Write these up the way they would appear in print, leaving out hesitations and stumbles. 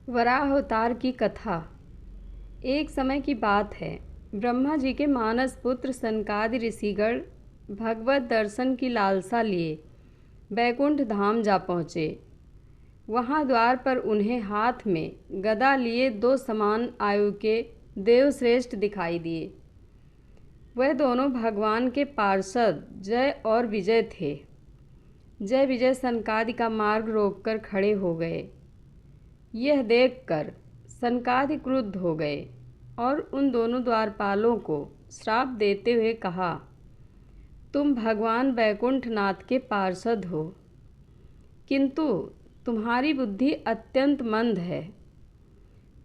वराह अवतार की कथा। एक समय की बात है, ब्रह्मा जी के मानस पुत्र सनकादि ऋषिगण भगवत दर्शन की लालसा लिए बैकुंठ धाम जा पहुँचे। वहाँ द्वार पर उन्हें हाथ में गदा लिए दो समान आयु के देवश्रेष्ठ दिखाई दिए। वह दोनों भगवान के पार्षद जय और विजय थे। जय विजय सनकादि का मार्ग रोककर खड़े हो गए। यह देखकर सनकादि क्रुद्ध हो गए और उन दोनों द्वारपालों को श्राप देते हुए कहा, तुम भगवान बैकुंठनाथ के पार्षद हो, किंतु तुम्हारी बुद्धि अत्यंत मंद है।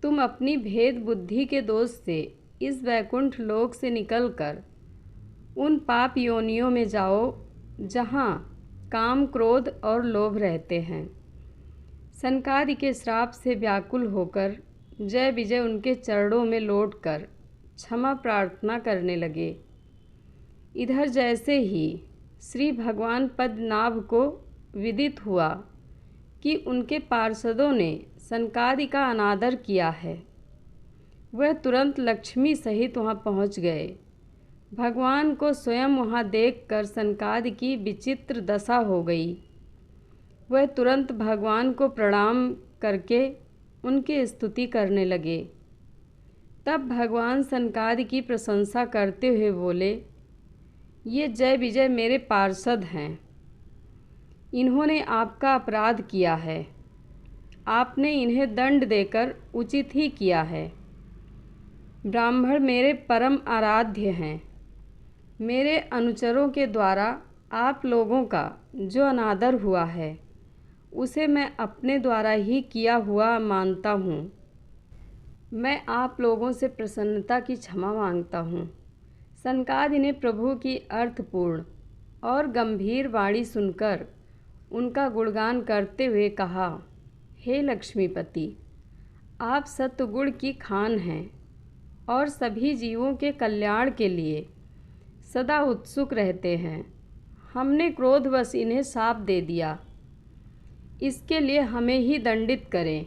तुम अपनी भेद बुद्धि के दोष से इस बैकुंठ लोक से निकलकर उन पाप योनियों में जाओ जहाँ काम, क्रोध और लोभ रहते हैं। सनकादि के श्राप से व्याकुल होकर जय विजय उनके चरणों में लौटकर क्षमा प्रार्थना करने लगे। इधर जैसे ही श्री भगवान पद्मनाभ को विदित हुआ कि उनके पार्षदों ने सनकादि का अनादर किया है, वह तुरंत लक्ष्मी सहित वहाँ पहुँच गए। भगवान को स्वयं वहाँ देखकर सनकादि की विचित्र दशा हो गई। वह तुरंत भगवान को प्रणाम करके उनकी स्तुति करने लगे। तब भगवान सनकादि की प्रशंसा करते हुए बोले, ये जय विजय मेरे पार्षद हैं। इन्होंने आपका अपराध किया है। आपने इन्हें दंड देकर उचित ही किया है। ब्राह्मण मेरे परम आराध्य हैं। मेरे अनुचरों के द्वारा आप लोगों का जो अनादर हुआ है, उसे मैं अपने द्वारा ही किया हुआ मानता हूँ। मैं आप लोगों से प्रसन्नता की क्षमा मांगता हूँ। सनकादि ने प्रभु की अर्थपूर्ण और गंभीर वाणी सुनकर उनका गुणगान करते हुए कहा, हे लक्ष्मीपति, आप सत्वगुण की खान हैं और सभी जीवों के कल्याण के लिए सदा उत्सुक रहते हैं। हमने क्रोधवश इन्हें शाप दे दिया, इसके लिए हमें ही दंडित करें।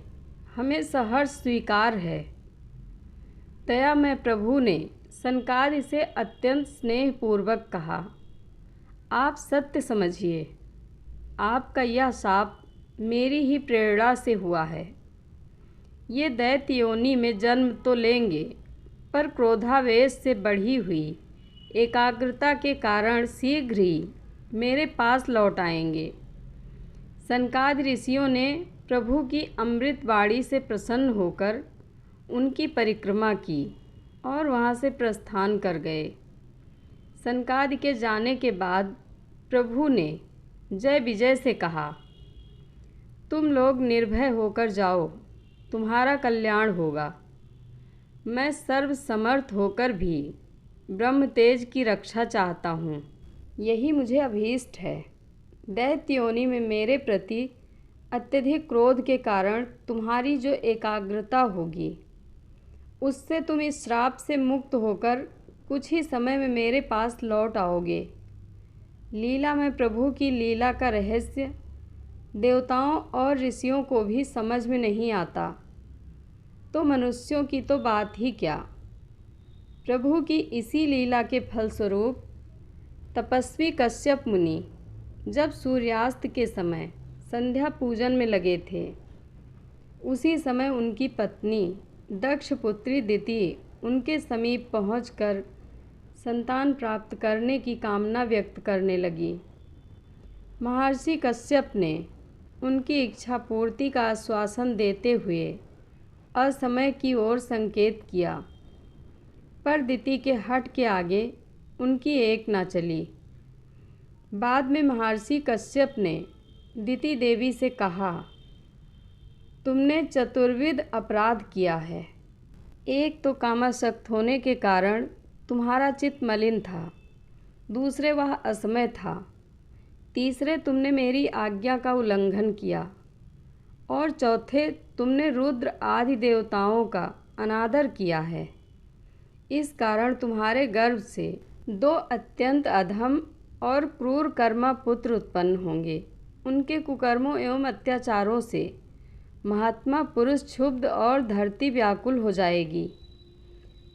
हमें सहर्ष स्वीकार है। दयामय प्रभु ने सनकादि से अत्यंत स्नेहपूर्वक कहा, आप सत्य समझिए, आपका यह शाप मेरी ही प्रेरणा से हुआ है। ये दैत्य योनि में जन्म तो लेंगे, पर क्रोधावेश से बढ़ी हुई एकाग्रता के कारण शीघ्र ही मेरे पास लौट आएंगे। सनकादि ऋषियों ने प्रभु की अमृत वाणी से प्रसन्न होकर उनकी परिक्रमा की और वहाँ से प्रस्थान कर गए। सनकादि के जाने के बाद प्रभु ने जय विजय से कहा, तुम लोग निर्भय होकर जाओ, तुम्हारा कल्याण होगा। मैं सर्वसमर्थ होकर भी ब्रह्म तेज की रक्षा चाहता हूँ। यही मुझे अभीष्ट है। दैत्य योनि में मेरे प्रति अत्यधिक क्रोध के कारण तुम्हारी जो एकाग्रता होगी, उससे तुम इस श्राप से मुक्त होकर कुछ ही समय में मेरे पास लौट आओगे। लीला में प्रभु की लीला का रहस्य देवताओं और ऋषियों को भी समझ में नहीं आता, तो मनुष्यों की तो बात ही क्या। प्रभु की इसी लीला के फलस्वरूप तपस्वी कश्यप मुनि जब सूर्यास्त के समय संध्या पूजन में लगे थे, उसी समय उनकी पत्नी दक्ष पुत्री दिति उनके समीप पहुंचकर संतान प्राप्त करने की कामना व्यक्त करने लगी। महर्षि कश्यप ने उनकी इच्छा पूर्ति का आश्वासन देते हुए असमय की ओर संकेत किया, पर दिति के हठ के आगे उनकी एक न चली। बाद में महर्षि कश्यप ने दिति देवी से कहा, तुमने चतुर्विध अपराध किया है। एक तो कामासक्त होने के कारण तुम्हारा चित्त मलिन था, दूसरे वह असमय था, तीसरे तुमने मेरी आज्ञा का उल्लंघन किया, और चौथे तुमने रुद्र आदि देवताओं का अनादर किया है। इस कारण तुम्हारे गर्भ से दो अत्यंत अधम और क्रूर कर्मा पुत्र उत्पन्न होंगे। उनके कुकर्मों एवं अत्याचारों से महात्मा पुरुष क्षुब्ध और धरती व्याकुल हो जाएगी।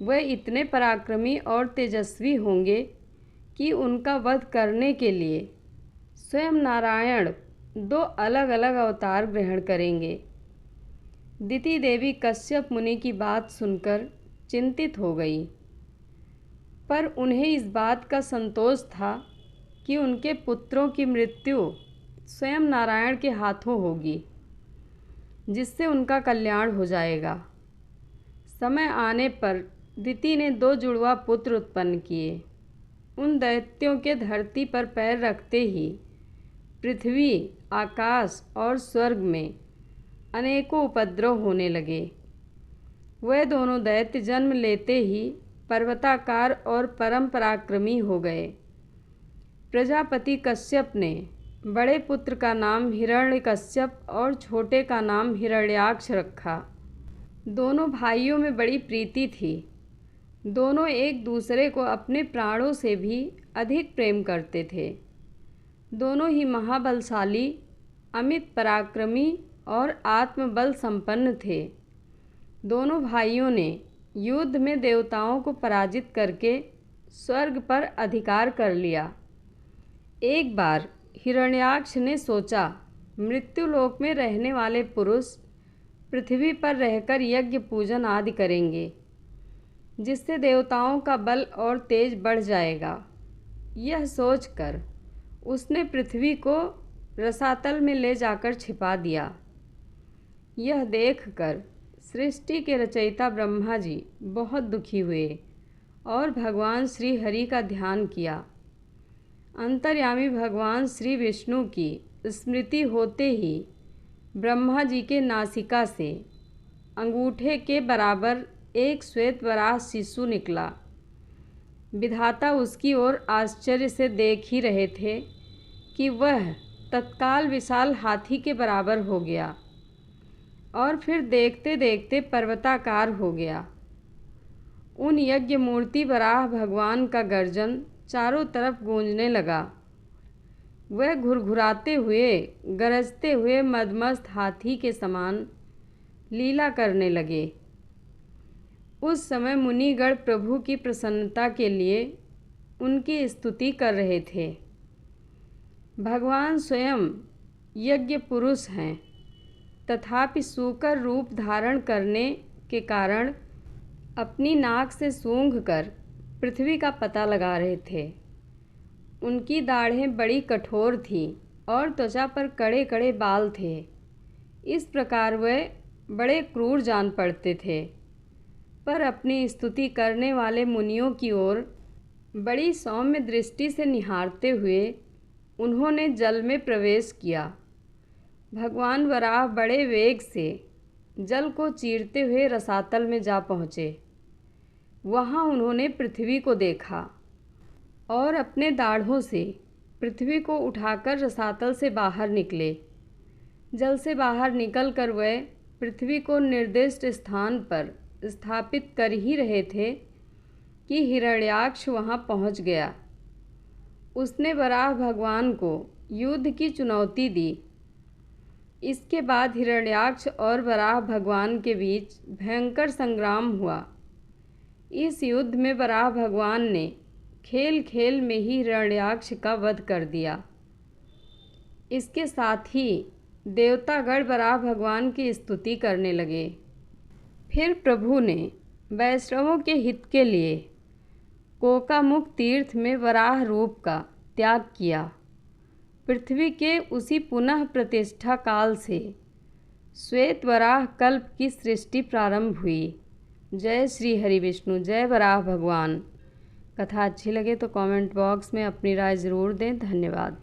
वे इतने पराक्रमी और तेजस्वी होंगे कि उनका वध करने के लिए स्वयं नारायण 2 अलग अलग अवतार ग्रहण करेंगे। दिति देवी कश्यप मुनि की बात सुनकर चिंतित हो गई, पर उन्हें इस बात का संतोष था कि उनके पुत्रों की मृत्यु स्वयं नारायण के हाथों होगी, जिससे उनका कल्याण हो जाएगा। समय आने पर दिति ने 2 जुड़वा पुत्र उत्पन्न किए। उन दैत्यों के धरती पर पैर रखते ही पृथ्वी, आकाश और स्वर्ग में अनेकों उपद्रव होने लगे। वह दोनों दैत्य जन्म लेते ही पर्वताकार और परम पराक्रमी हो गए। प्रजापति कश्यप ने बड़े पुत्र का नाम हिरण्यकश्यप और छोटे का नाम हिरण्याक्ष रखा। दोनों भाइयों में बड़ी प्रीति थी। दोनों एक दूसरे को अपने प्राणों से भी अधिक प्रेम करते थे। दोनों ही महाबलशाली, अमित पराक्रमी और आत्मबल संपन्न थे। दोनों भाइयों ने युद्ध में देवताओं को पराजित करके स्वर्ग पर अधिकार कर लिया। एक बार हिरण्याक्ष ने सोचा, मृत्युलोक में रहने वाले पुरुष पृथ्वी पर रहकर यज्ञ पूजन आदि करेंगे, जिससे देवताओं का बल और तेज बढ़ जाएगा। यह सोचकर उसने पृथ्वी को रसातल में ले जाकर छिपा दिया। यह देखकर सृष्टि के रचयिता ब्रह्मा जी बहुत दुखी हुए और भगवान श्री हरि का ध्यान किया। अंतर्यामी भगवान श्री विष्णु की स्मृति होते ही ब्रह्मा जी के नासिका से अंगूठे के बराबर एक श्वेत वराह शिशु निकला। विधाता उसकी ओर आश्चर्य से देख ही रहे थे कि वह तत्काल विशाल हाथी के बराबर हो गया और फिर देखते देखते पर्वताकार हो गया। उन यज्ञ मूर्ति वराह भगवान का गर्जन चारों तरफ गूंजने लगा। वह घुरघुराते हुए, गरजते हुए मदमस्त हाथी के समान लीला करने लगे। उस समय मुनिगण प्रभु की प्रसन्नता के लिए उनकी स्तुति कर रहे थे। भगवान स्वयं यज्ञ पुरुष हैं, तथापि सूकर रूप धारण करने के कारण अपनी नाक से सूंघकर पृथ्वी का पता लगा रहे थे। उनकी दाढ़ें बड़ी कठोर थीं और त्वचा पर कड़े कड़े बाल थे। इस प्रकार वे बड़े क्रूर जान पड़ते थे। पर अपनी स्तुति करने वाले मुनियों की ओर बड़ी सौम्य दृष्टि से निहारते हुए उन्होंने जल में प्रवेश किया। भगवान वराह बड़े वेग से जल को चीरते हुए रसातल में जा पहुँचे। वहाँ उन्होंने पृथ्वी को देखा और अपने दाढ़ों से पृथ्वी को उठाकर रसातल से बाहर निकले। जल से बाहर निकलकर वे पृथ्वी को निर्दिष्ट स्थान पर स्थापित कर ही रहे थे कि हिरण्याक्ष वहाँ पहुँच गया। उसने वराह भगवान को युद्ध की चुनौती दी। इसके बाद हिरण्याक्ष और वराह भगवान के बीच भयंकर संग्राम हुआ। इस युद्ध में वराह भगवान ने खेल खेल में ही हिरण्याक्ष का वध कर दिया। इसके साथ ही देवतागण वराह भगवान की स्तुति करने लगे। फिर प्रभु ने वैष्णवों के हित के लिए कोकामुख तीर्थ में वराह रूप का त्याग किया। पृथ्वी के उसी पुनः प्रतिष्ठा काल से श्वेत वराह कल्प की सृष्टि प्रारंभ हुई। जय श्री हरि विष्णु, जय वराह भगवान। कथा अच्छी लगे तो कमेंट बॉक्स में अपनी राय ज़रूर दें। धन्यवाद।